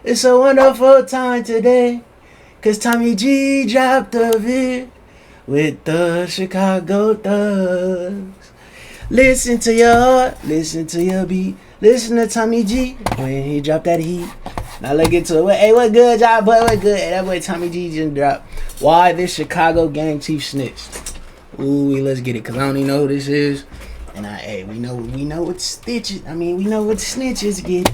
It's a wonderful time today, cause Tommy G dropped a vid with the Chicago Thugs. Listen to your heart, listen to your beat, listen to Tommy G when he dropped that heat. Now let's get to it. Hey, what good, y'all boy? What good? Hey, that boy Tommy G just dropped. Why this Chicago gang chief snitched? Ooh, let's get it, cause I don't even know who this is. And we know what stitches. I mean, we know what snitches get.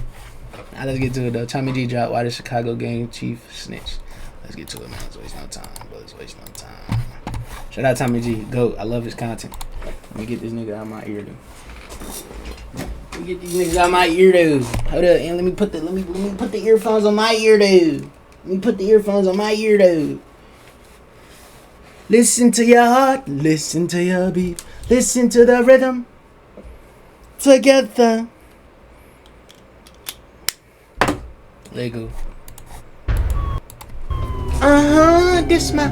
Now let's get to it though. Tommy G dropped. Why the Chicago gang chief snitched? Let's get to it, man. Let's waste no time. Let's waste no time. Shout out Tommy G. Go. I love his content. Let me get this nigga out of my ear, dude. Let me get these niggas out of my ear, dude. Hold up, and let me put the earphones on my ear, dude. Let me put the earphones on my ear, dude. Listen to your heart, listen to your beat, listen to the rhythm. Together. Lego. This my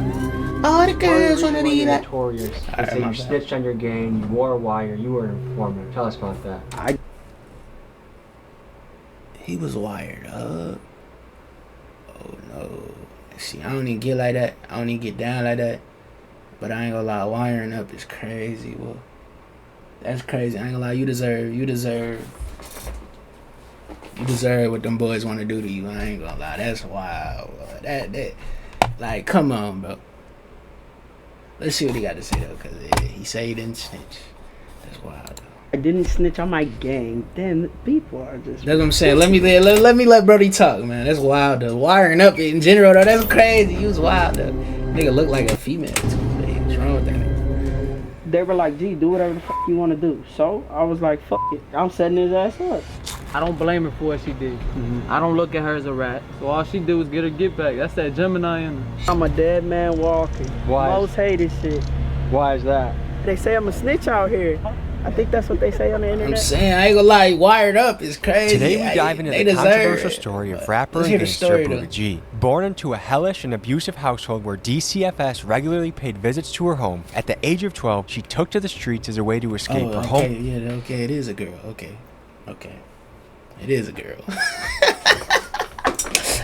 all the girls wanna be that. Notorious. They say you snitched on your gang, you wore a wire, you were an informant. Tell us about that. He was wired up. Oh no. See, I don't even get like that. I don't even get down like that. But I ain't gonna lie, wiring up is crazy. Well, that's crazy. I ain't gonna lie, you deserve what them boys want to do to you. I ain't gonna lie, that's wild. Bro. That, like, come on, bro. Let's see what he got to say though, cause he say he didn't snitch. That's wild though. I didn't snitch on my gang. Then people are just. That's what I'm saying. Let me let Brody talk, man. That's wild though. Wiring up in general though, that's crazy. He was wild though. Nigga look like a female too. What's wrong with that nigga? They were like, "Gee, do whatever the fuck you want to do." So I was like, "Fuck it, I'm setting his ass up." I don't blame her for what she did. I don't look at her as a rat. So all she did was get her get back. That's that Gemini in her. I'm a dead man walking. Why? Most hated shit. Why is that? They say I'm a snitch out here. I think that's what they say on the internet. I'm saying, I ain't gonna lie, wired up is crazy. Today we dive into the controversial story of rapper and gangster Buddha G. Born into a hellish and abusive household where DCFS regularly paid visits to her home, at the age of 12, she took to the streets as a way to escape her home. Yeah, okay, it is a girl. Okay. It is a girl.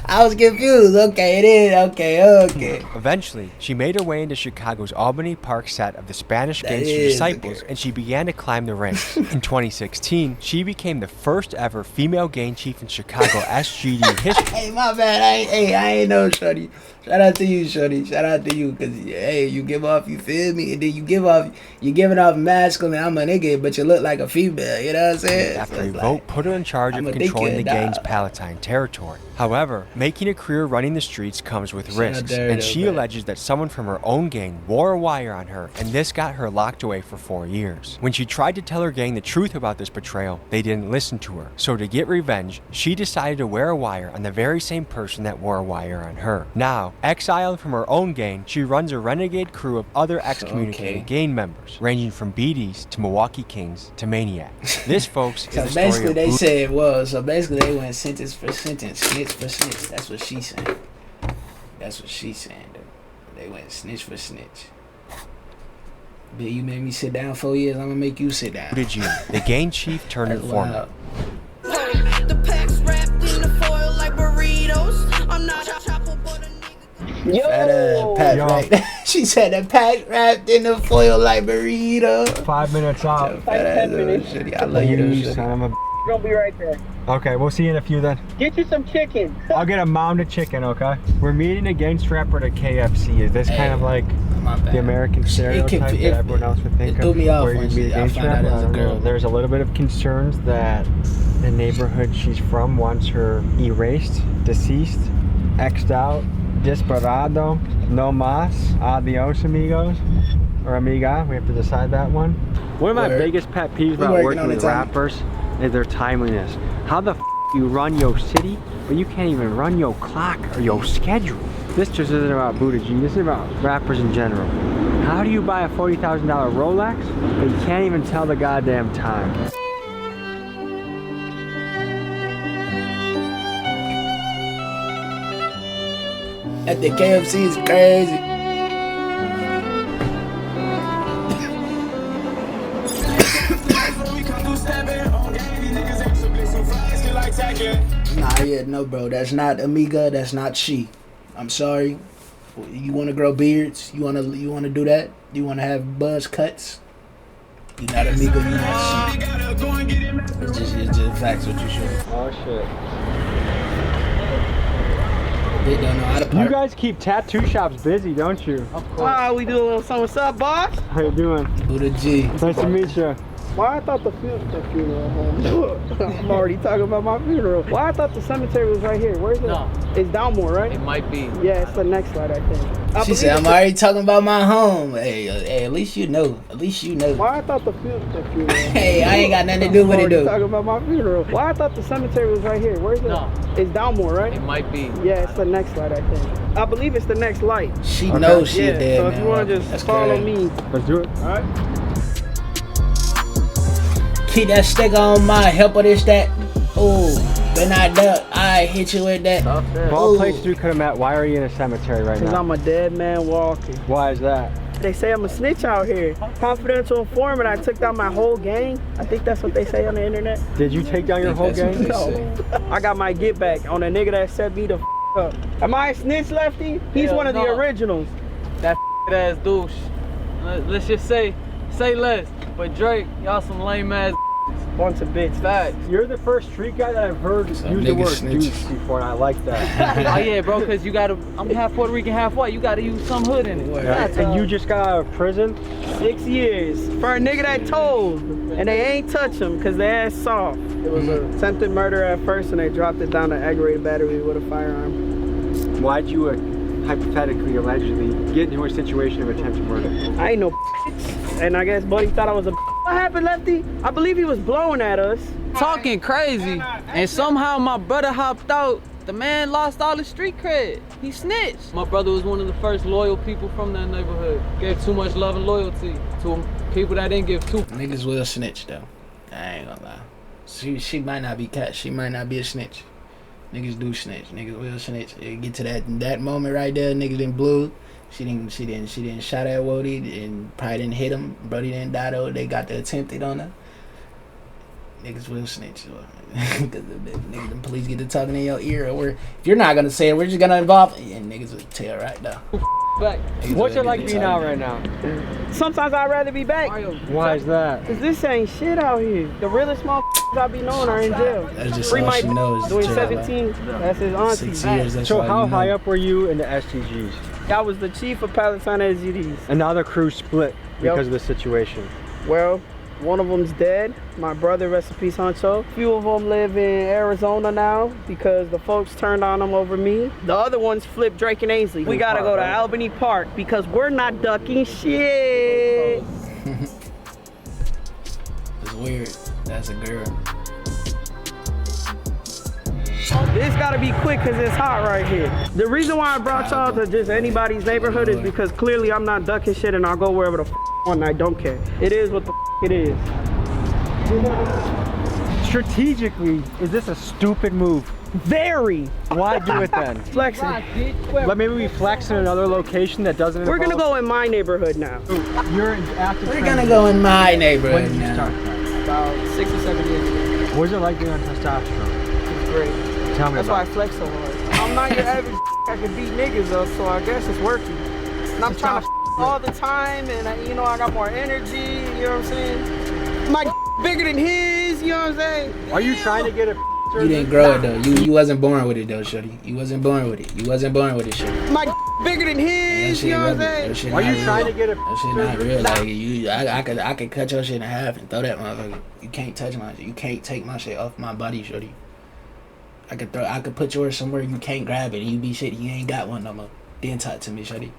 I was confused. Okay, it is. Okay. Eventually, she made her way into Chicago's Albany Park set of the Spanish Gangster Disciples, and she began to climb the ranks. In 2016, she became the first ever female gang chief in Chicago SGD history. Hey, my bad. I ain't know, shorty. Shout out to you, shorty. Shout out to you, cause hey, you give off, you feel me, and then you giving off masculine. I'm a nigga, but you look like a female. You know what I'm saying? After a vote put her in charge of controlling the gang's Palatine territory. However, making a career running the streets comes with risks, and she alleges that someone from her own gang wore a wire on her, and this got her locked away for 4 years. When she tried to tell her gang the truth about this betrayal, they didn't listen to her. So to get revenge, she decided to wear a wire on the very same person that wore a wire on her. Now, exiled from her own gang, she runs a renegade crew of other excommunicated gang members, ranging from BDs to Milwaukee Kings to Maniacs. This, folks, is so the story basically of they said, well, so basically they went sentence for sentence, snitch for snitch. That's what she's saying. That's what she's saying, though. They went snitch for snitch. But you made me sit down 4 years, I'm gonna make you sit down. Buddha G, the gang chief turned informant. The packs wrapped in the foil like burritos. I'm not a chopper, but a nigga. Yo, pack right. She said the pack wrapped in the foil like burrito. 5 minutes out. I love you, You son of a. we're gonna be right there. Okay, we'll see you in a few then. Get you some chicken. I'll get a mound of chicken, okay? We're meeting a gangster rapper at a KFC. Is this kind of like the American stereotype that everyone else would think of? Where you meet a gangster rapper? I don't know. There's a little bit of concerns that the neighborhood she's from wants her erased, deceased, X'd out, desperado, no mas, adios amigos, or amiga. We have to decide that one. One of my biggest pet peeves about working with rappers is their timeliness. How the f you run your city, but you can't even run your clock or your schedule? This just isn't about Buddha G, this is about rappers in general. How do you buy a $40,000 Rolex, but you can't even tell the goddamn time? At the KFC is crazy. Nah, yeah, no, bro. That's not Amiga. That's not she. I'm sorry. You want to grow beards? You wanna do that? You want to have buzz cuts? You're not Amiga. You're not she. It's just facts what you should. Oh shit. They don't know how to You guys keep tattoo shops busy, don't you? Of course. We do a little something. What's up, boss? How you doing? Buddha G. Nice to meet you. Why I thought the funeral home? I'm already talking about my funeral. Why I thought the cemetery was right here. Where's it? No. It's Downmore, right? It might be. Yeah, it's the next slide, I think. She said, I'm already talking about my home. Hey, at least you know. At least you know. Why I thought the funeral? Hey, I ain't got nothing to do with it, though. Talking about my funeral. Why I thought the cemetery was right here. Where's it? No. It's Downmore, right? It might be. Yeah, it's the next slide, I think. I believe it's the next light. She knows she Yeah, dead, so man. if you want to just That's follow crazy. me. Let's do it. All right. Keep that stick on my help with this, that. Ooh, when I duck, I hit you with that. Of all places we could have met, why are you in a cemetery right Because now? I'm a dead man walking. Why is that? They say I'm a snitch out here. Confidential informant. I took down my whole gang. I think that's what they say on the internet. Did you take down your whole gang? No. I got my get back on a nigga that set me the up. Am I a snitch, Lefty? He's Hell one of the no. originals. That ass douche. Let's just say less. But Drake, y'all some lame ass. Bunch of bitch. Facts. You're the first street guy that I've heard use the nigga word snitch. douche before, and I like that. Oh yeah, bro, because you gotta, I'm half Puerto Rican, half white. You gotta use some hood in it. Yeah, and you just got out of prison? 6 years. For a nigga that told. And they ain't touch him because they ass soft. It was a attempted murder at first and they dropped it down to aggravated battery with a firearm. Why'd you hypothetically, allegedly, get into a situation of attempted murder? I ain't no bitch. And I guess Buddy thought I was a bitch. What happened, Lefty? I believe he was blowing at us. Talking crazy, and somehow my brother hopped out. The man lost all his street cred. He snitched. My brother was one of the first loyal people from that neighborhood. Gave too much love and loyalty to people that didn't give two. Niggas will snitch, though. I ain't gonna lie. She might not be cat. She might not be a snitch. Niggas do snitch. Niggas will snitch. It get to that moment right there. Niggas didn't blew. She didn't shot at Wody and probably didn't hit him. Brody didn't die though. They got the attempted on her. Niggas will snitch. Because the police get to talking in your ear. Or if you're not gonna say it, we're just gonna involve. And niggas will tell right now. Back. What's it like being out right now? Sometimes I'd rather be back. Why is that? Cause this ain't shit out here. The realest motherfuckers I be knowing are in jail. That's just Free all my she knows. doing jail, 17. That's his auntie. 6 years. That's So all how you know. high up were you in the STGs? I was the chief of Palatine SGDs. And now the crew split because Yep. of the situation. Well, one of them's dead. My brother, rest in peace, Huncho. A few of them live in Arizona now because the folks turned on them over me. The other ones flipped Drake and Ainsley. We gotta go to Albany Park because we're not ducking shit. It's weird. That's a girl. This gotta be quick because it's hot right here. The reason why I brought y'all to just anybody's neighborhood is because clearly I'm not ducking shit and I'll go wherever the f I want and I don't care. It is what the f it is. Strategically, is this a stupid move? Very. Why do it then? Flexing. But maybe we flex in another location that doesn't We're gonna involve- go in my neighborhood now. You're active. We're gonna go in my neighborhood When did you now. start? About 6 or 7 years ago. What is it like being on testosterone? It's great. Tell me That's why I about flex so hard. I'm not your average I can beat niggas up, so I guess it's working. And I'm trying to all the time, and I got more energy, you know what I'm saying? My bigger than his, you know what I'm saying? Are you trying to get a You didn't grow it though. You wasn't born with it though, shorty. You wasn't born with it. You wasn't born with it, shorty. My bigger than his, you know what I'm saying? Are you trying to get a That shit not real. Like I could cut your shit in half and throw that motherfucker. You can't touch my shit. You can't take my shit off my body, shorty. I could put yours somewhere you can't grab it and you be shit. You ain't got one no more. Then talk to me, shorty.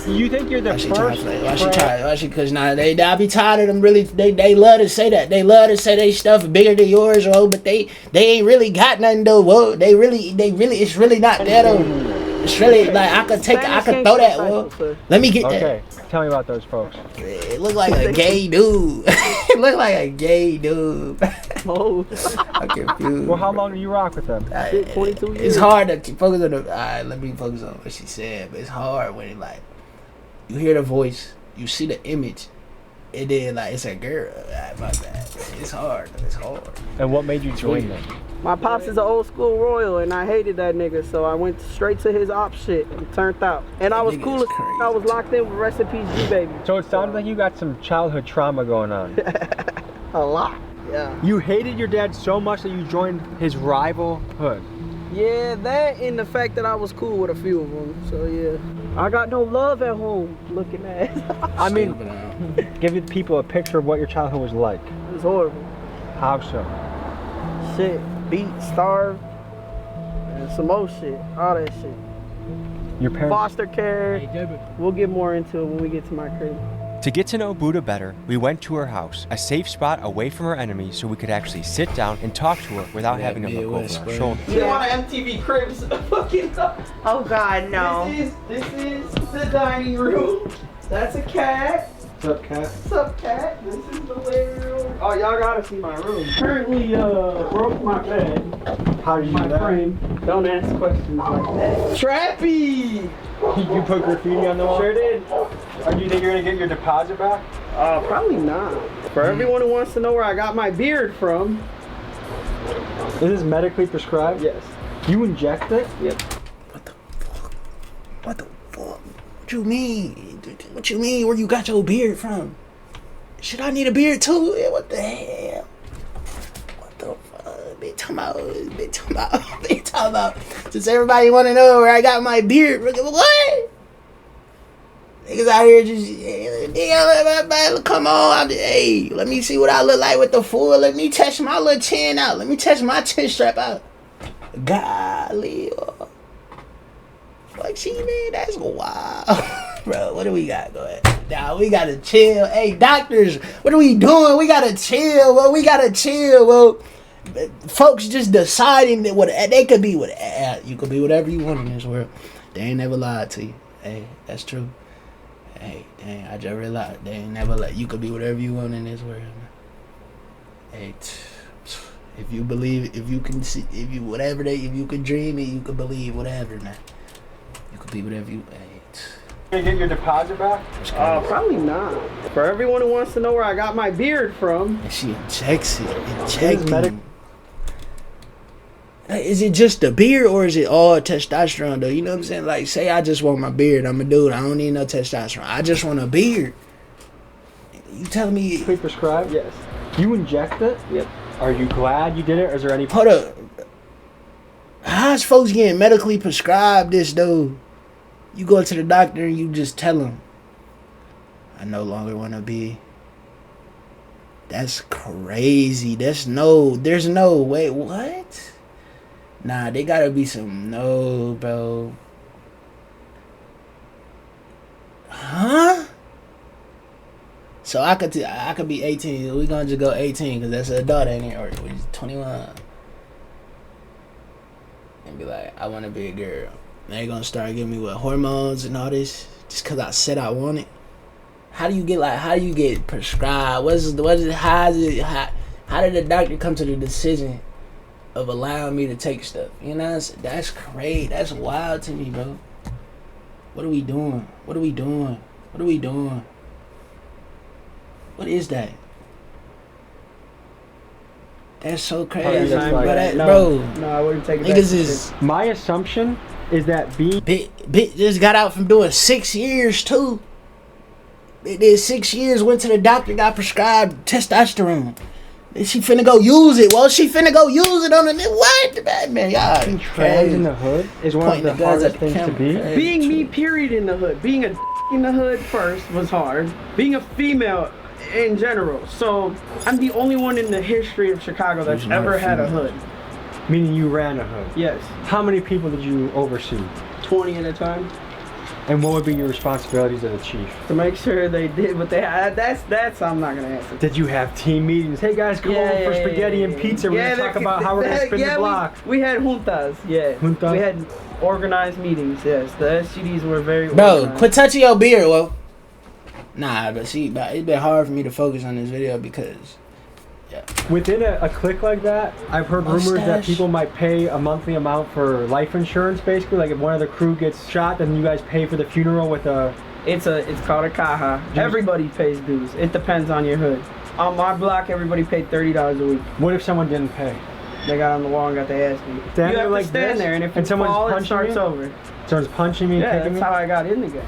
You think you're the Why she first? cause now I be tired of them. Really, they love to say that. They love to say they stuff bigger than yours, oh, but they ain't really got nothing though. Whoa, they really, it's really not that though. It's really like I could throw that. Whoa, let me get that. Okay, tell me about those folks. It look like a gay dude. It look like a gay dude. Oh. I'm confused. Well, how long do you rock with them? 22 years. It's hard to focus on the. Alright, let me focus on what she said. But it's hard when it like you hear the voice, you see the image, And then like it's a girl. My bad. It's hard. It's hard. And what made you join them? My pops is an old school royal, and I hated that nigga, so I went straight to his op shit and turned out. And I was cool as I was locked in with Rest in Peace G Baby. So it sounds like you got some childhood trauma going on. A lot. Yeah. You hated your dad so much that you joined his rival hood. Yeah, that and the fact that I was cool with a few of them. So yeah, I got no love at home. Looking at. I mean, give the people a picture of what your childhood was like. It was horrible. How so? Shit, beat, starved, and some more shit. All that shit. Your parents. Foster care. We'll get more into it when we get to my crib. To get to know Buddha better, we went to her house, a safe spot away from her enemies so we could actually sit down and talk to her without having to look over our shoulder. You want an MTV Cribs fucking Oh God, no. This is the dining room. That's a cat. What's up, cat? What's up, cat? This is the living room. Oh, y'all gotta see my room. Currently, broke my bed. How do you do that? Frame. Don't ask questions like that. Trappy! You put graffiti on the wall? Sure did. Do you think you're gonna get your deposit back? Probably not. For everyone who wants to know where I got my beard from. Is this medically prescribed? Yes. You inject it? Yep. What the fuck? What the fuck? What you mean? What you mean? Where you got your beard from? Should I need a beard too? Yeah, what the hell? What the fuck? Been talking about. Since everybody want to know where I got my beard. What? Niggas out here just, come on. Hey, let me see what I look like with the full. Let me touch my little chin out. Let me touch my chin strap out. Golly. Like, she, man, that's wild. Bro, what do we got? Go ahead. Nah, we gotta chill. Hey, doctors, what are we doing? We gotta chill, bro. We gotta chill, bro. Folks just deciding that what they could be what you could be whatever you want in this world. They ain't never lied to you. Hey, that's true. Hey, dang, I just realized they ain't never let you could be whatever you want in this world. Man. Hey, if you believe, if you can see, if you whatever they, if you can dream it, you can believe whatever, man. You could be whatever you. Hey, Can you get your deposit back? Probably not. For everyone who wants to know where I got my beard from. And she injects it. Is it just the beard or is it all testosterone though? You know what I'm saying? Like, say I just want my beard. I'm a dude. I don't need no testosterone. I just want a beard. You telling me? Pre-prescribed? Yes. You inject it? Yep. Are you glad you did it? Or is there any? Hold up. How's folks getting medically prescribed this though? You go to the doctor and you just tell them, I no longer want to be. That's crazy. There's no way. What? Nah, they gotta be some, no, bro. Huh? So I could be 18. We gonna just go 18 because that's an adult, ain't it? Or 21. And be like, I want to be a girl. They gonna start giving me what, hormones and all this just because I said I want it. How do you get prescribed? How did the doctor come to the decision of allowing me to take stuff? You know, that's crazy. That's wild to me, bro. What are we doing? What is that? That's so crazy, bro. No, I wouldn't take it. Niggas is. My assumption is that Bit just got out from doing 6 years too. They did 6 years. Went to the doctor, got prescribed testosterone. She finna go use it. Well, she finna go use it on the what? Man, y'all. Being trans in the hood is one of the hardest things to be. Being me, period, in the hood. Being a in the hood first was hard. Being a female in general. So I'm the only one in the history of Chicago that's ever had a hood. Meaning you ran a hood? Yes. How many people did you oversee? 20 at a time. And what would be your responsibilities as a chief? To make sure they did what they had. That's I'm not gonna answer. Did you have team meetings? Hey guys, come over for spaghetti and pizza. We're gonna talk about how we're gonna spin the block. We had juntas, Juntas? We had organized meetings, yes. The SGDs were very organized. Quit touching your beard, well. Nah, but see, it's been hard for me to focus on this video because within a clique like that, I've heard rumors that people might pay a monthly amount for life insurance, basically. Like if one of the crew gets shot, then you guys pay for the funeral with a It's called a caja. Everybody pays dues. It depends on your hood. On my block, everybody paid $30 a week. What if someone didn't pay? They got on the wall and got their ass beat. You have to stand there, and if you fall, it starts over. Someone's punching me, yeah, kicking me? that's how I got in the game.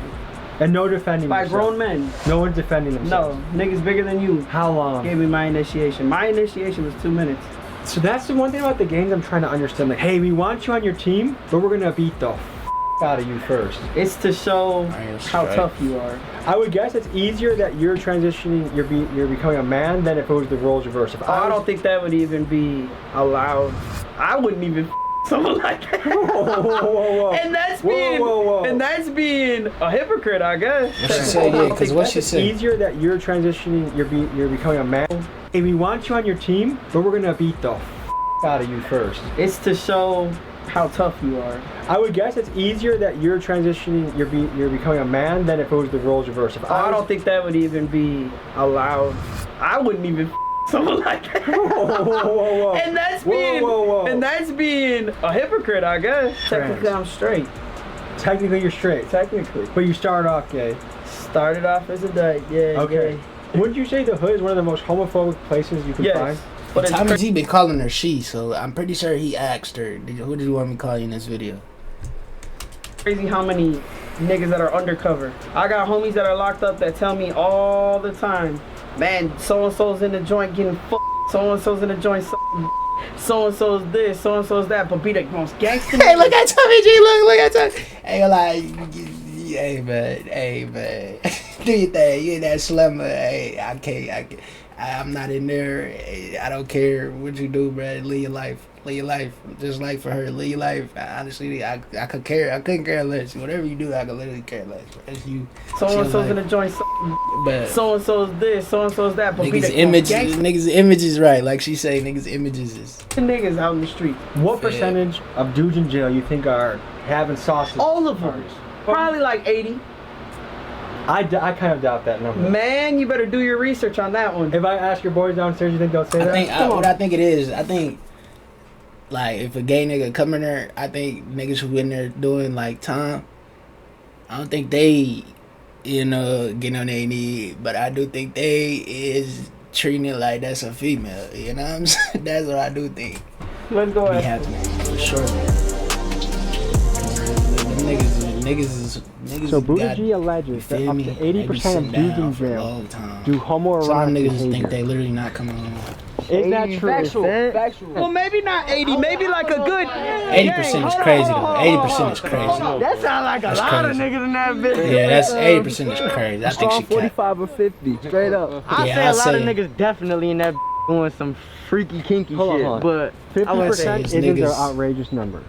And no defending By yourself. grown men. No one's defending themselves. No, niggas bigger than you. How long? Gave me my initiation. My initiation was 2 minutes. So that's the one thing about the games I'm trying to understand. Like, hey, we want you on your team, but we're gonna beat the out of you first. It's to show how tough you are. I would guess it's easier that you're transitioning, you're becoming a man than if it was the roles reversed. I don't think that would even be allowed. I wouldn't even someone like that. Whoa. And that's being a hypocrite, I guess. What she said, yeah, because what she said. It's easier that you're transitioning, you're becoming a man. Hey, we want you on your team, but we're gonna beat the out of you first. It's to show how tough you are. I would guess it's easier that you're transitioning, you're becoming a man than if it was the roles reversed. I don't think that would even be allowed. I wouldn't even someone like that. Whoa. And that's being a hypocrite, I guess. Technically, I'm straight. Technically, you're straight. Technically. But you started off gay. Started off as a dyke, yeah. Okay. Gay. Wouldn't you say the hood is one of the most homophobic places you can find? But Tommy G been calling her she, so I'm pretty sure he asked her, who did you want me to call you in this video? Crazy how many niggas that are undercover. I got homies that are locked up that tell me all the time, man, so-and-so's in the joint getting fucked, so-and-so's in the joint so-and-so's this, so-and-so's that, but be the most gangster. Hey, look at Tommy G, look at Tommy. Hey, like, hey, man, do your thing, you in that slumber, hey, I can't. I'm not in there. I don't care what you do, bro. Live your life. Just like for her, live your life. Honestly, I couldn't care less. Whatever you do, I could literally care less. As you. So-and-so's in the joint. But so-and-so's this, so-and-so's that. But niggas' images right. Like she say, niggas' images is. Niggas out in the street. What percentage of dudes in jail you think are having sausage? All of them. Probably like 80. I kind of doubt that number. Man, you better do your research on that one. If I ask your boys downstairs, you think they'll say that? What I think it is, I think, like, if a gay nigga come in there, I think niggas who in there doing, like, time, I don't think they, getting on their knee, but I do think they is treating it like that's a female, you know what I'm saying? That's what I do think. Let's go ahead. We have to, for sure. Niggas so Buddha G alleges that up to 80% of dudes in jail do homoerotic Some niggas behavior. think they literally not coming home. Is that true? Factual. Well, maybe not 80, maybe like a good 80% is crazy though. 80% is crazy. That sounds like a lot of niggas in that bitch. Yeah, that's 80% is crazy. I think she 45 or 50, straight up. I say a lot of niggas definitely in that doing some freaky kinky shit, but 50% isn't their outrageous number.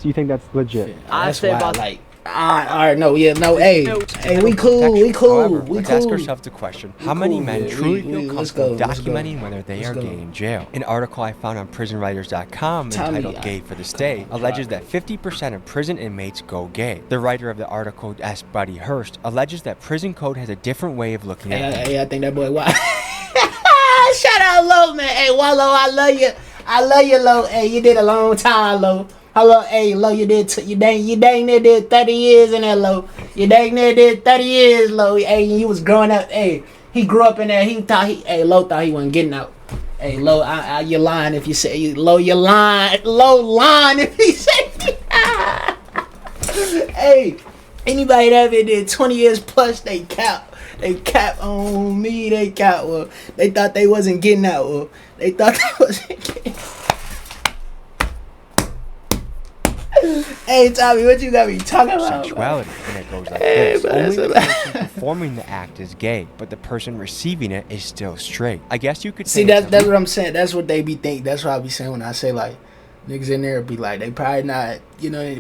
You think that's legit? I say about like. Alright, hey, we cool. However, We let's cool. ask ourselves the question, how many men truly feel comfortable let's documenting whether they are gay in jail? An article I found on prisonwriters.com entitled Gay for the State alleges that 50% of prison inmates go gay. The writer of the article, S. Buddy Hurst, alleges that prison code has a different way of looking at it. Hey, I think that boy, shout out Lo, man. Hey, Wallow, I love you, Lo. Hey, you did a long time, Lo. Hello, hey, Lo, you dang near did 30 years in that, Lo. You dang near did 30 years, Lo. Hey, you was growing up, hey, he grew up in there, Lo thought he wasn't getting out. Hey, Lo, you're lying if you say, Lo, you're lying. Lo lying if he say, hey, anybody that ever did 20 years plus, they cap on me, they thought they wasn't getting out, they thought they wasn't getting out. Hey Tommy, what you got me talking about? Sexuality, and it goes like this. Only the person performing the act is gay, but the person receiving it is still straight. I guess you could say. See, that's what I'm saying. That's what they be thinking. That's what I be saying when I say like niggas in there be like they probably not,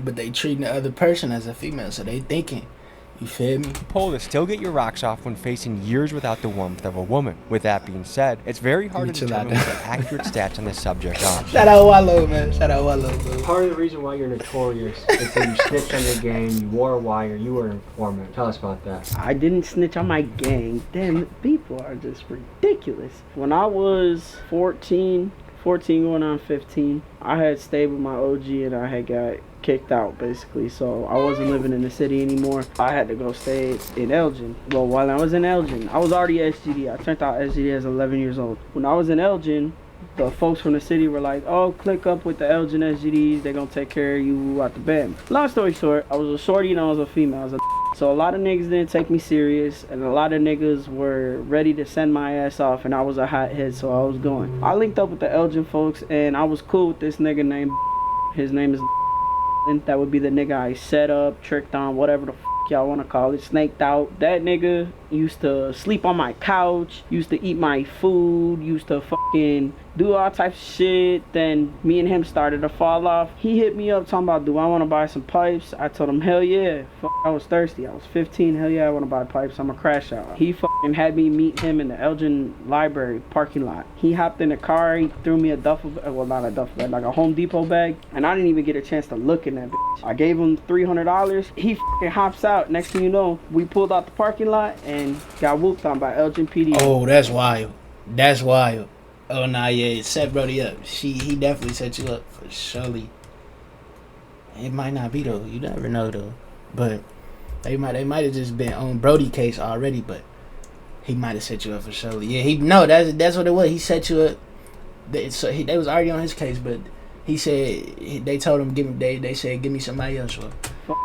but they treating the other person as a female, so they thinking. You feel me? Pull to still get your rocks off when facing years without the warmth of a woman. With that being said, it's very hard to determine what the accurate stats on this subject are. Shout out Wallow, man. Shout out Wallow, bro. Part of the reason why you're notorious is that you snitched on your gang, you wore a wire, you were an informant. Tell us about that. I didn't snitch on my gang. Damn, people are just ridiculous. When I was 14 going on 15, I had stayed with my OG and I had got kicked out basically, so I wasn't living in the city anymore. I had to go stay in Elgin. Well, while I was in Elgin, I was already SGD. I turned out SGD as 11 years old. When I was in Elgin, the folks from the city were like, oh, click up with the Elgin SGDs, they're gonna take care of you out the bed. Long story short, I was a shorty and I was a female. I was a so a lot of niggas didn't take me serious, and a lot of niggas were ready to send my ass off, and I was a hothead, so I was going. I linked up with the Elgin folks, and I was cool with this nigga named his name is that would be the nigga I set up, tricked on, whatever the y'all want to call it, snaked out. That nigga used to sleep on my couch, used to eat my food, used to fucking do all types of shit. Then me and him started to fall off. He hit me up talking about, do I want to buy some pipes? I told him, hell yeah. I was thirsty. I was 15. Hell yeah, I want to buy pipes. I'm a crash out. He fucking had me meet him in the Elgin Library parking lot. He hopped in the car. He threw me a duffel, well, not a duffel bag, like a Home Depot bag. And I didn't even get a chance to look in that bitch. I gave him $300. He fucking hops out. Next thing you know, we pulled out the parking lot and got whooped on by Elgin PD. Oh, that's wild. That's wild. Oh, nah, yeah, set Brody up. He definitely set you up for surely. It might not be though. You never know though. But they might have just been on Brody case already. But he might have set you up for surely. Yeah, that's what it was. He set you up. They was already on his case, but he said they told him they said give me somebody else.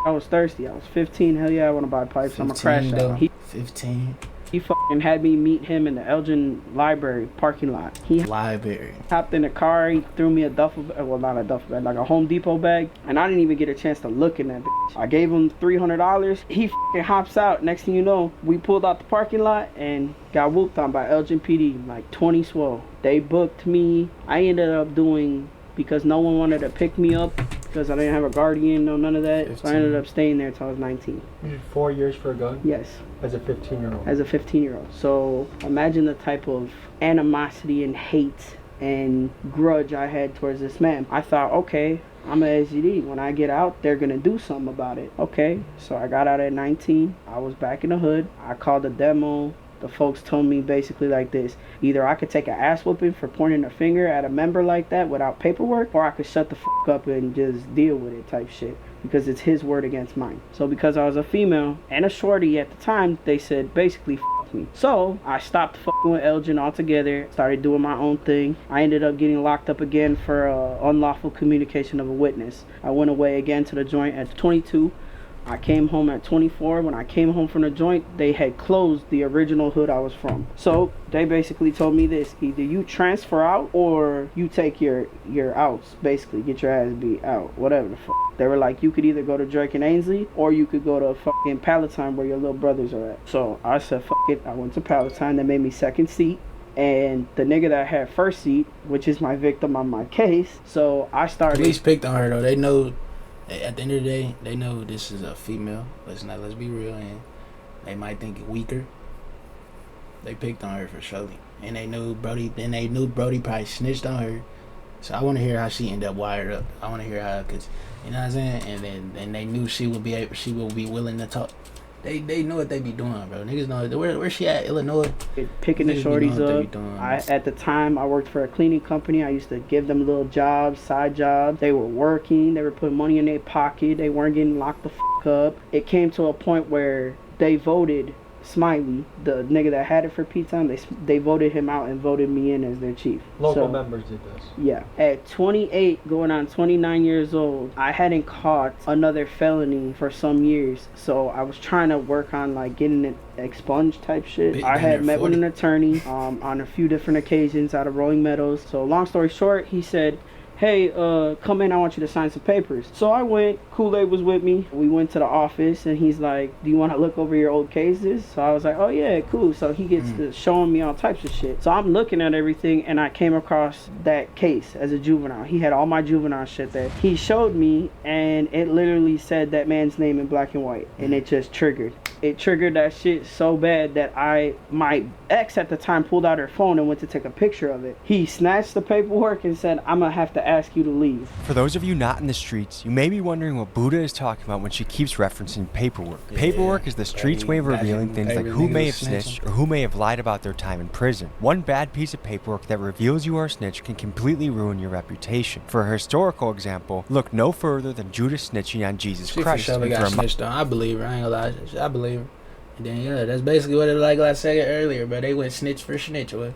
I was thirsty. I was 15. Hell yeah, I want to buy pipes. I'm a crash out. 15. He fucking had me meet him in the Elgin Library parking lot. He hopped in the car. He threw me a duffel, well, not a duffel bag, like a Home Depot bag. And I didn't even get a chance to look in that bitch. I gave him $300. He fucking hops out. Next thing you know, we pulled out the parking lot and got whooped on by Elgin PD, like 20 swole. They booked me. I ended up doing, because no one wanted to pick me up, because I didn't have a guardian, no none of that. 15. So I ended up staying there until I was 19. You did 4 years for a gun? Yes. As a 15-year-old? As a 15-year-old. So imagine the type of animosity and hate and grudge I had towards this man. I thought, okay, I'm a SGD. When I get out, they're going to do something about it. Okay, so I got out at 19. I was back in the hood. I called a demo. The folks told me basically like this: either I could take an ass whooping for pointing a finger at a member like that without paperwork, or I could shut the fuck up and just deal with it type shit, because it's his word against mine. So because I was a female and a shorty at the time, they said basically fuck me. So I stopped fucking with Elgin altogether, started doing my own thing. I ended up getting locked up again for unlawful communication of a witness. I went away again to the joint at 22. I came home at 24. When I came home from the joint, they had closed the original hood I was from. So they basically told me this: either you transfer out or you take your outs, basically get your ass beat out, whatever the fuck. They were like, you could either go to Drake and Ainsley or you could go to fucking Palatine where your little brothers are at. So I said fuck it. I went to Palatine. They made me second seat. And the nigga that had first seat, which is my victim on my case, so I started. Police picked on her though. They know. At the end of the day, they know this is a female. Let's be real, and they might think it weaker. They picked on her for surely, and they knew Brody. And they knew Brody probably snitched on her. So I want to hear how she ended up wired up. I want to hear how, cause you know what I'm saying. And then they knew she would be willing to talk. They know what they be doing, bro. Niggas know where she at, Illinois. Picking the shorties up. At the time, I worked for a cleaning company. I used to give them little jobs, side jobs. They were working. They were putting money in their pocket. They weren't getting locked the fuck up. It came to a point where they voted Smiley, the nigga that had it for P-Town, they voted him out and voted me in as their chief. Local members did this. Yeah. At 28, going on 29 years old, I hadn't caught another felony for some years. So I was trying to work on like getting it expunged type shit. I had met with an attorney on a few different occasions out of Rolling Meadows. So long story short, he said, hey, come in, I want you to sign some papers. So I went, Kool-Aid was with me. We went to the office and he's like, do you want to look over your old cases? So I was like, oh yeah, cool. So he gets to showing me all types of shit. So I'm looking at everything and I came across that case as a juvenile. He had all my juvenile shit there. He showed me and it literally said that man's name in black and white and it just triggered. It triggered that shit so bad that my ex at the time pulled out her phone and went to take a picture of it. He snatched the paperwork and said, I'm gonna have to ask you to leave. For those of you not in the streets, you may be wondering what Buddha is talking about when she keeps referencing paperwork. Yeah. Paperwork is the streets' way of revealing things like who may have snitched or who may have lied about their time in prison. One bad piece of paperwork that reveals you are a snitch can completely ruin your reputation. For a historical example, look no further than Judas snitching on Jesus Christ. For sure got snitched on. I believe her. I ain't gonna lie. I believe her. And then yeah, that's basically what it like I said earlier. But they went snitch for snitch. What?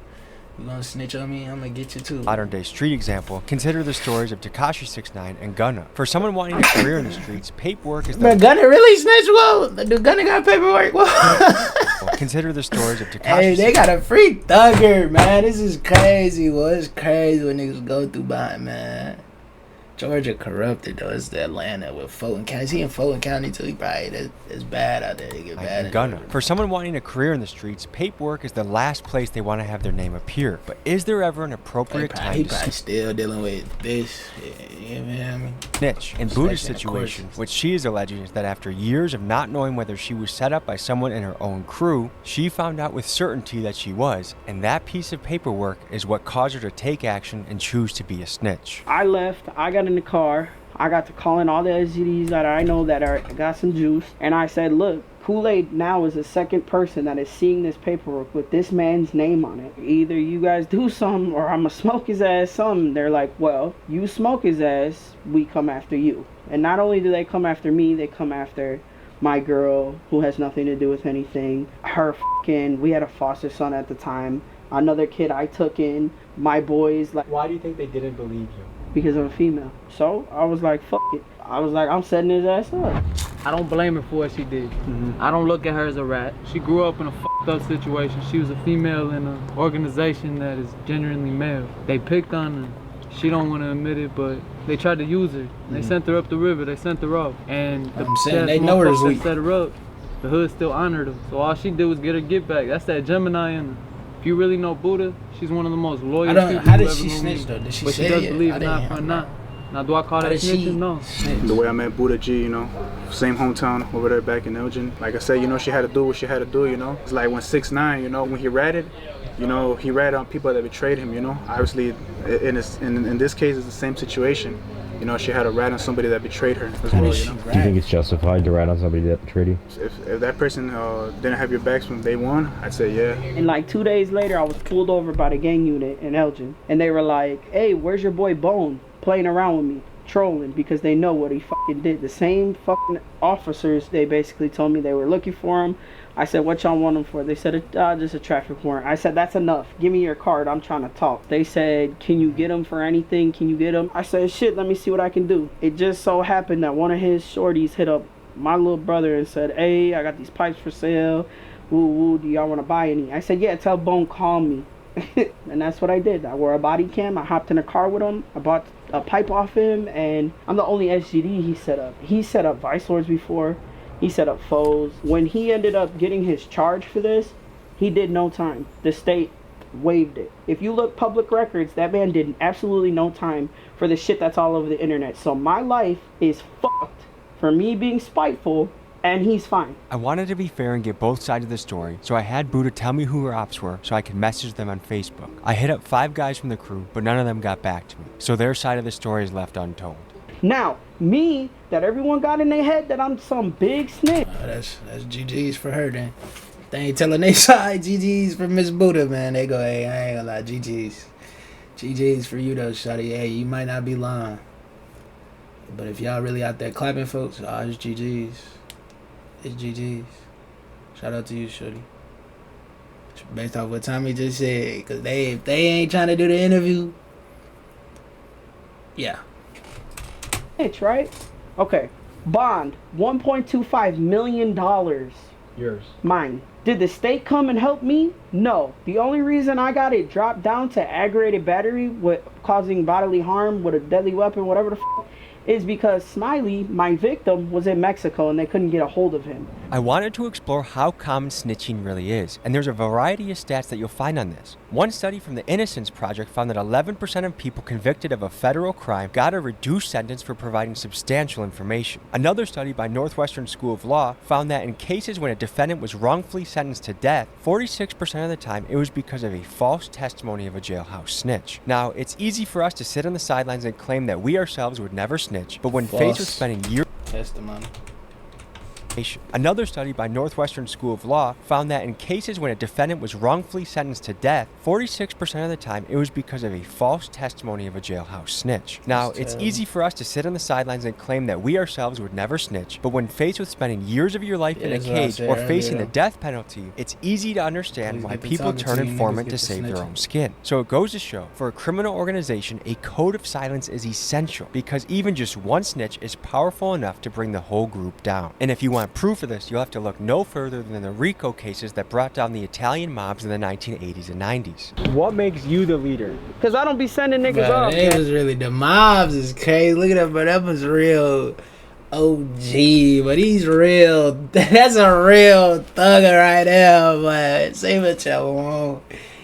You gonna snitch on me? I'm gonna get you too. Modern day street example, consider the stories of Tekashi 6ix9ine and Gunna. For someone wanting a career in the streets, paperwork is the... But Gunna really snitched? Whoa, the Gunna got paperwork? Whoa. Consider the stories of Tekashi. Hey, they got a free thugger, man. This is crazy. Well, it's crazy what niggas go through behind, man. Georgia corrupted though. It's the Atlanta with Fulton County. Is he in Fulton County too? He probably it's bad out there. They get bad. Gunna. For someone wanting a career in the streets, paperwork is the last place they want to have their name appear. But is there ever an appropriate time? He probably still dealing with this. You know what I mean? Snitch. In Buddha's situation, what she is alleging is that after years of not knowing whether she was set up by someone in her own crew, she found out with certainty that she was, and that piece of paperwork is what caused her to take action and choose to be a snitch. I left. I got in the car. I got to calling all the SGDs that I know that got some juice, and I said, look, Kool-Aid now is the second person that is seeing this paperwork with this man's name on it. Either you guys do something or I'ma smoke his ass something. They're like, well, you smoke his ass, we come after you. And not only do they come after me, they come after my girl who has nothing to do with anything. We had a foster son at the time. Another kid I took in. My boys. Like, why do you think they didn't believe you? Because I'm a female. So I was like, fuck it. I was like, I'm setting his ass up. I don't blame her for what she did. I don't look at her as a rat. She grew up in a fucked up situation. She was a female in an organization that is genuinely male. They picked on her. She don't want to admit it, but they tried to use her. They sent her up the river. They sent her off. And they know her that set her up, the hood still honored her. So all she did was get her get back. That's that Gemini in her. If you really know Buddha, she's one of the most loyal people. How did she snitch though? Did she but say she does it? believe not for not. Now, do I call that snitching? No. The way I met Buddha G, you know, same hometown over there back in Elgin. Like I said, you know, she had to do what she had to do, you know. It's like when 6ix9ine, you know, when he ratted, you know, he ratted on people that betrayed him, you know. Obviously, in this case, it's the same situation. You know, she had to rat on somebody that betrayed her as well, you know. Do you think it's justified to rat on somebody that betrayed you? If that person didn't have your backs from day one, I'd say yeah. And like 2 days later, I was pulled over by the gang unit in Elgin. And they were like, hey, where's your boy Bone? Playing around with me. Trolling, because they know what he fucking did. The same fucking officers, they basically told me they were looking for him. I said, what y'all want him for? They said, just a traffic warrant. I said, that's enough. Give me your card. I'm trying to talk. They said, can you get him for anything? Can you get him? I said, shit, let me see what I can do. It just so happened that one of his shorties hit up my little brother and said, hey, I got these pipes for sale. Woo, woo, do y'all want to buy any? I said, yeah, tell Bone, call me. And that's what I did. I wore a body cam. I hopped in a car with him. I bought a pipe off him, and I'm the only SGD he set up. He set up Vice Lords before. He set up foes. When he ended up getting his charge for this, he did no time. The state waived it. If you look public records, that man did absolutely no time for the shit that's all over the internet. So my life is fucked for me being spiteful, and he's fine. I wanted to be fair and get both sides of the story, so I had Buddha tell me who her ops were so I could message them on Facebook. I hit up 5 guys from the crew, but none of them got back to me, so their side of the story is left untold. Now, me, that everyone got in their head that I'm some big snitch. That's GG's for her then. They ain't telling their side. GG's for Miss Buddha, man. They go, hey, I ain't gonna lie, GG's. GG's for you though, shawty. Hey, you might not be lying, but if y'all really out there clapping folks, it's GG's. It's GG's. Shout out to you, shorty. Based off what Tommy just said, because if they ain't trying to do the interview, yeah. It's right? Okay. Bond, $1.25 million. Yours. Mine. Did the state come and help me? No. The only reason I got it dropped down to aggravated battery with causing bodily harm with a deadly weapon, whatever the f***, is because Smiley, my victim, was in Mexico and they couldn't get a hold of him. I wanted to explore how common snitching really is, and there's a variety of stats that you'll find on this. One study from the Innocence Project found that 11% of people convicted of a federal crime got a reduced sentence for providing substantial information. Another study by Northwestern School of Law found that in cases when a defendant was wrongfully sentenced to death, 46% of the time it was because of a false testimony of a jailhouse snitch. Now, it's easy for us to sit on the sidelines and claim that we ourselves would never snitch, but when faced with spending years testimony. Another study by Northwestern School of Law found that in cases when a defendant was wrongfully sentenced to death, 46% of the time it was because of a false testimony of a jailhouse snitch. Now, it's easy for us to sit on the sidelines and claim that we ourselves would never snitch, but when faced with spending years of your life in a cage or facing the death penalty, it's easy to understand why people turn informant to save their own skin. So it goes to show, for a criminal organization, a code of silence is essential, because even just one snitch is powerful enough to bring the whole group down. And if you want proof of this, you'll have to look no further than the RICO cases that brought down the Italian mobs in the 1980s and 90s. What makes you the leader? Because I don't be sending niggas off. It was really, the mobs is crazy. Look at that, bro. That was real OG, but he's real. That's a real thugger right there, but say what y'all want.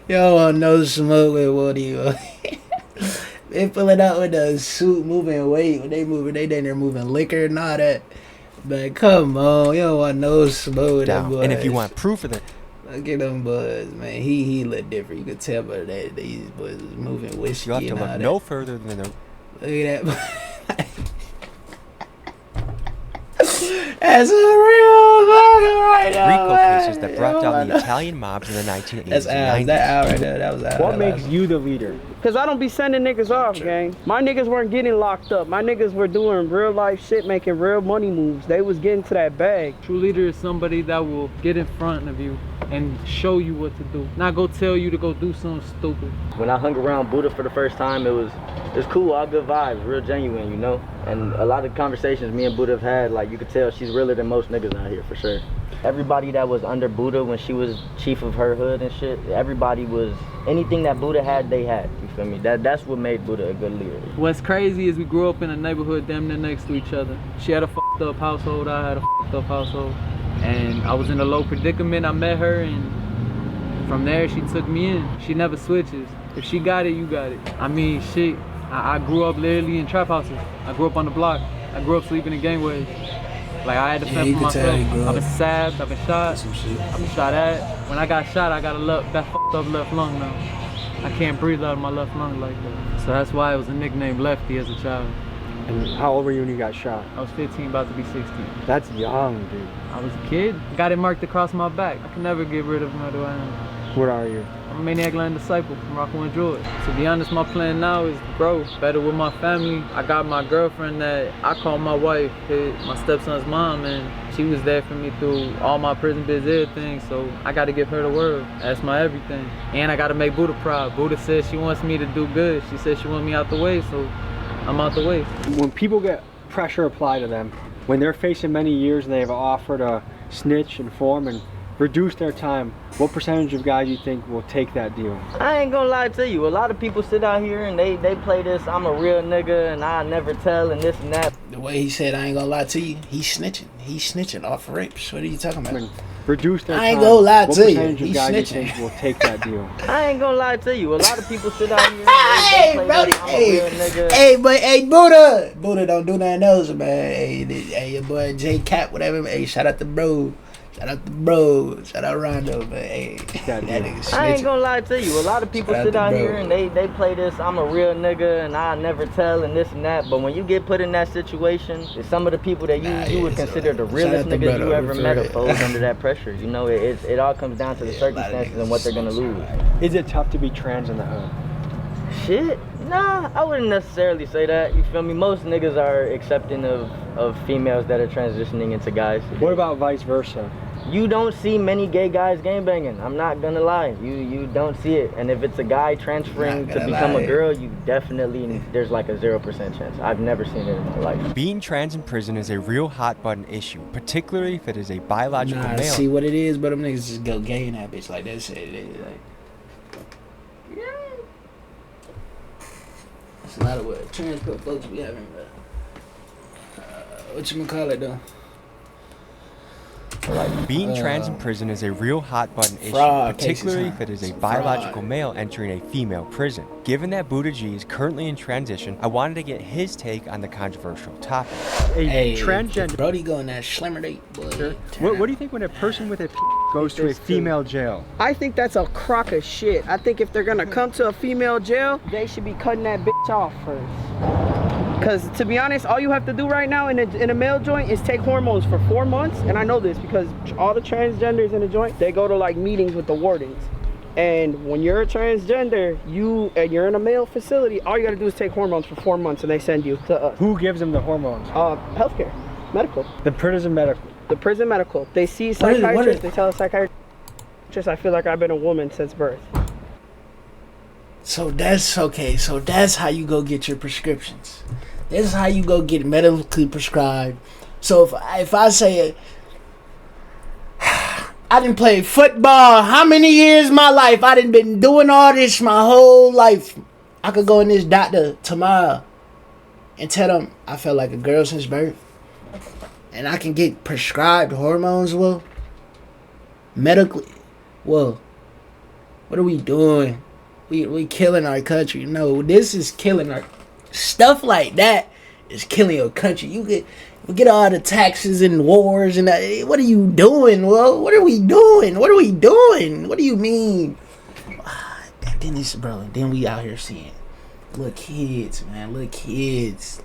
You don't want no smoke with Woody. They pulling out with the suit, moving weight. When they moving, they down there moving liquor and all that. But come on, you don't want no smoke with them boys. And if you want proof of that, look at them boys, man. He look different. You could tell by that these boys was moving whiskey. You have to look no further than the. Look at that. That's a real fucking right now. RICO cases that brought down the Italian mobs in the 1980s. That's and 90s. That out right there. That was out. What makes you the leader? Because I don't be sending niggas off, gang. My niggas weren't getting locked up. My niggas were doing real life shit, making real money moves. They was getting to that bag. True leader is somebody that will get in front of you and show you what to do. Not go tell you to go do something stupid. When I hung around Buddha for the first time, it was cool, all good vibes, real genuine, you know? And a lot of conversations me and Buddha have had, like, you could tell she's realer than most niggas out here, for sure. Everybody that was under Buddha when she was chief of her hood and shit, everybody was, anything that Buddha had, they had, you feel me? That's what made Buddha a good leader. What's crazy is we grew up in a neighborhood damn near next to each other. She had a fucked up household, I had a fucked up household. And I was in a low predicament, I met her, and from there she took me in. She never switches. If she got it, you got it. I mean, shit, I grew up literally in trap houses. I grew up on the block. I grew up sleeping in gangways. Like, I had to fend for myself. I've been stabbed, I've been shot, I've been shot at. When I got shot, I got that fucked up left lung now. I can't breathe out of my left lung like that. So that's why it was a nickname Lefty as a child. And how old were you when you got shot? I was 15, about to be 16. That's young, dude. I was a kid. Got it marked across my back. I can never get rid of who I am. What are you? I'm a Maniac Land disciple from Rockland, Georgia. To be honest, my plan now is to grow better with my family. I got my girlfriend that I call my wife, my stepson's mom, and she was there for me through all my prison biz, everything. So I got to give her the world. That's my everything. And I got to make Buddha proud. Buddha says she wants me to do good. She says she wants me out the way, so I'm out the way. When people get pressure applied to them, when they're facing many years and they have offered to snitch, inform, and reduce their time, what percentage of guys you think will take that deal? I ain't gonna lie to you. A lot of people sit out here and they play this, I'm a real nigga and I never tell and this and that. The way he said, I ain't gonna lie to you, he's snitching. He's snitching off rapes. What are you talking about? Reduce their time. I ain't gonna lie to you. What percentage of guys you think will take that deal? I ain't gonna lie to you. A lot of people sit out here and they play this, I'm a real nigga. Hey, Buddha don't do nothing else, man. Hey, your boy J Cap, whatever. Hey, shout out to bro. Shout out to bro. Shout out Rondo, but hey, that nigga snitching. I ain't gonna lie to you. A lot of people sit out here and they play this, I'm a real nigga and I never tell and this and that. But when you get put in that situation, it's some of the people that you would consider the realest niggas you ever met are fold under that pressure. You know, it all comes down to the circumstances and what they're gonna lose. Is it tough to be trans in the hood? Shit, nah, I wouldn't necessarily say that. You feel me? Most niggas are accepting of females that are transitioning into guys. What about vice versa? You don't see many gay guys gangbanging. I'm not gonna lie. You don't see it. And if it's a guy transferring to become a girl, you definitely, there's like a 0% chance. I've never seen it in my life. Being trans in prison is a real hot button issue, particularly if it is a biological male. See what it is, but them niggas just go gay in that bitch like that shit. Like, that's a lot of what trans folks be having. What you gonna call it though? for life. Being trans in prison is a real hot button issue, particularly if it is a biological male entering a female prison. Given that Buddha G is currently in transition, I wanted to get his take on the controversial topic. A transgender Brody going that slimmer date, boy. What do you think when a person with a goes to a female jail? I think that's a crock of shit. I think if they're gonna come to a female jail, they should be cutting that bitch off first. Because to be honest, all you have to do right now in a male joint is take hormones for 4 months. And I know this because all the transgenders in the joint, they go to like meetings with the wardens. And when you're a transgender, you're in a male facility, all you gotta do is take hormones for 4 months and they send you to us. Who gives them the hormones? Healthcare, medical. The prison medical. The prison medical. They see psychiatrists, they tell a psychiatrist, I feel like I've been a woman since birth. So that's okay. So that's how you go get your prescriptions. This is how you go get medically prescribed. So if I say I didn't play football, how many years of my life? I done been doing all this my whole life. I could go in this doctor tomorrow and tell them I felt like a girl since birth. And I can get prescribed hormones, well, medically. Well, what are we doing? We killing our country. No, this is killing our... Stuff like that is killing your country. You get all the taxes and wars and that. What are you doing? Well, what are we doing? What are we doing? What do you mean? Then this, bro. Then we out here seeing little kids, man. Little kids.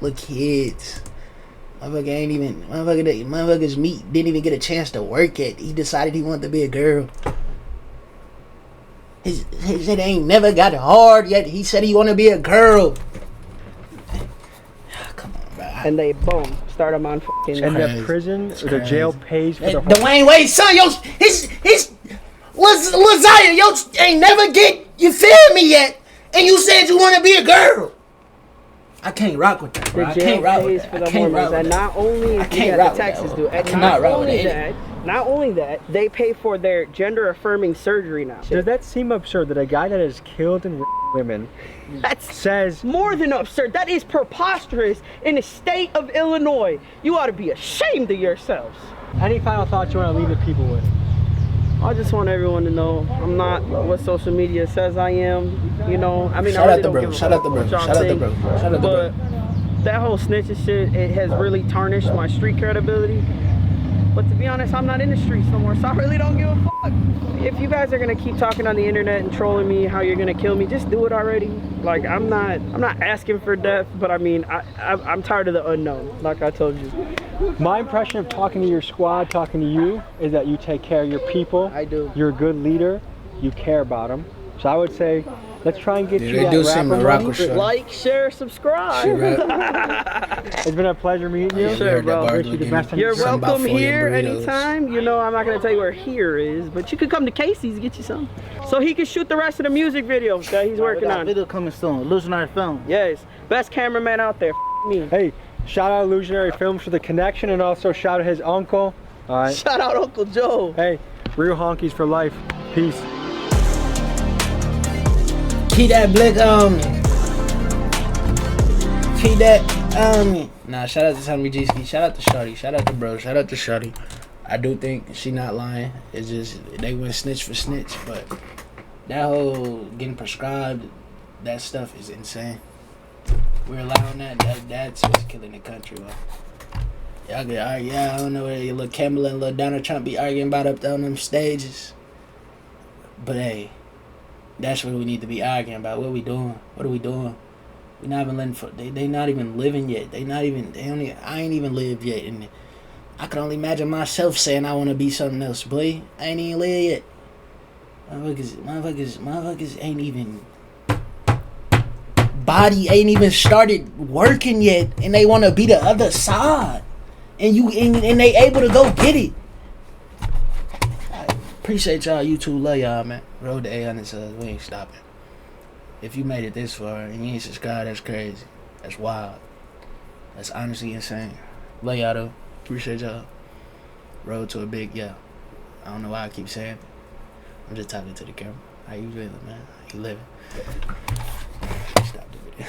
Motherfucker ain't even... Motherfucker's meat didn't even get a chance to work it. He decided he wanted to be a girl. His it ain't never got hard yet. He said he want to be a girl. Come on, bro. And they boom, start him on fucking. And the prison or the jail pays for the Dwayne Wade, son, his Lasagna, ain't never get, you feel me yet? And you said you want to be a girl. I can't rock with that, bro. I can't rock with that. I can't rock with that. And not only you got the taxes due, and not only that, they pay for their gender-affirming surgery now. Does that seem absurd that a guy that has killed and women says... More than absurd. That is preposterous in the state of Illinois. You ought to be ashamed of yourselves. Any final thoughts you want to leave the people with? I just want everyone to know I'm not what social media says I am. You know, I mean, shout out the bro. Shout out the bro. Shout out the bro. Shout out the bro. That whole snitching shit, it has really tarnished my street credibility. But to be honest, I'm not in the streets no more, so I really don't give a fuck. If you guys are gonna keep talking on the internet and trolling me how you're gonna kill me, just do it already. Like I'm not asking for death, but I mean I'm tired of the unknown, like I told you. My impression of talking to your squad, talking to you, is that you take care of your people. I do. You're a good leader. You care about them. So I would say, let's try and get you that rapper. Like, share, subscribe. It's been a pleasure meeting you. Sure, bro. Wish you the best. You're welcome here anytime. You know, I'm not gonna tell you where here is, but you could come to Casey's and get you some. So he can shoot the rest of the music video that he's working on. Video coming soon. Illusionary Film. Yes, best cameraman out there. Me. Hey, shout out Illusionary Films for the connection, and also shout out his uncle. All right. Shout out Uncle Joe. Hey, real honkies for life. Peace. Keep that blick on me. Keep that on me. Nah, shout out to Tommy G Ski. Shout out to Shorty. Shout out to bro. Shout out to Shorty. I do think she not lying. It's just they went snitch for snitch, but that whole getting prescribed, that stuff is insane. We're allowing that's what's killing the country. Y'all get argue. Yeah, I don't know where your little Kamala and little Donald Trump be arguing about up on them stages. But hey, that's what we need to be arguing about. What are we doing? What are we doing? We not even letting they not even living yet. I ain't even lived yet, and I can only imagine myself saying I want to be something else. Boy, I ain't even lived yet. Motherfuckers ain't even body ain't even started working yet, and they want to be the other side, and they able to go get it. Appreciate y'all. You too. Love y'all, man. Road to 800 subs. We ain't stopping. If you made it this far and you ain't subscribed, that's crazy. That's wild. That's honestly insane. Love y'all though. Appreciate y'all. Road to a big yeah. I don't know why I keep saying it. I'm just talking to the camera. How you feeling, man? How you living? Stop the video.